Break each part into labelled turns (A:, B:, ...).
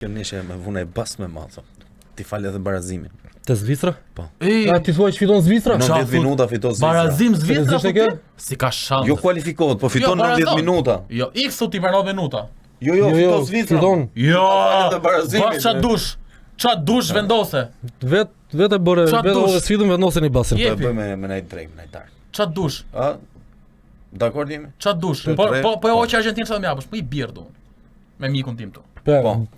A: Kjo nishe me vune bas me madhe. Ti fal edhe barazimin.
B: Te Zvicra?
A: Po.
B: A ti thua që fiton Zvicra?
A: 90 minuta fiton Zvicra.
C: Barazim Zvicra
B: Ishte kjo?
C: si ka shans.
A: Jo kualifikohet, po fiton
C: Jo,
A: 90
C: barazon.
A: minuta.
C: Jo, X ti për 90 minuta.
A: Jo, fiton Zvicra.
B: Fiton.
C: Jo.
A: edhe barazimin.
C: Bas ça dush vendose.
B: Vetë bore,
C: Qa
B: vetë
C: dush?
B: edhe sfidën vendosen i basin.
C: Je.
A: Po e bëj me najt drejt, me najtar.
C: Ça dush?
A: A? Dakord jemi?
C: Ça dush?
A: Tre,
C: Po e hoqë Argentinë sa më japësh, po I birdu. Me mikun tim tu.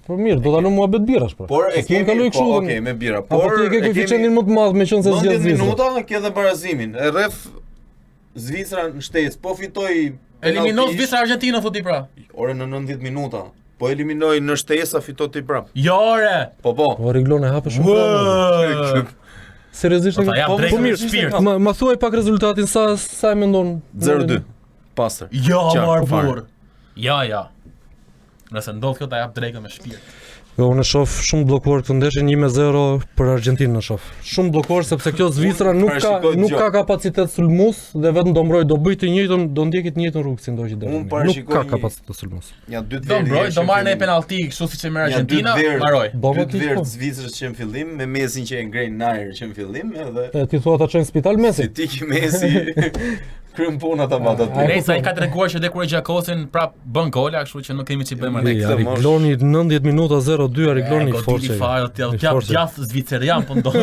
B: Po mirë, do ta lëm mua bet birash pra.
A: Por e kemi
B: kaloj kështu.
A: okej, me bira.
B: Po ti e ke koeficientin më të madh me qenë se
A: 90
B: zgjat Zvicra.
A: minuta ke edhe barazimin. E rreth Zvicra në shtesë, po fitoi
C: Eliminos Zvicra Argentinën thotë pra.
A: Ore në 90 minuta. Po eliminoi në shtesë fiton ti prap.
C: Jo re.
A: Po.
B: Po Riglon e hapë shumë. Seriozisht
C: Po, jap drejt me shpirt.
B: Ma thuaj pak rezultatin sa e mendon?
A: 0-2. Pastër.
C: Jo,
A: Qartë,
C: marr
A: fare.
C: burr. Ja. Nëse ndodh kjo ta jap drejtën me shpirt.
B: Jo, unë shoh shumë bllokuar këtë ndeshje 1-0 për Argentinën në shoh. Shumë bllokuar sepse kjo Zvicra nuk ka kapacitet sulmues dhe vetëm do mbroj, do bëj të njëjtën, do ndjekit të njëjtën rrugë si ndoqi deri. Nuk ka kapacitet sulmues.
A: Ja 2
C: Do mbroj, do marrë në penallti kështu siç e merr Argentina, mbaroj.
A: Dy verdh Zvicrës që në fillim me Mesin që e ngrej Nair që në fillim edhe
B: Ti thua ta çojnë në spital Messi?
A: si ti që Mesi kryen puna ta bata ty.
C: Nëse ai ka treguar që dhe kur e gjakosin prap bën gola, kështu që nuk kemi ç'i bëjmë ne.
B: Rigloni 90 minuta 0-2, Rigloni forçë.
C: Fare, t'jap djath zvicerian po ndodh.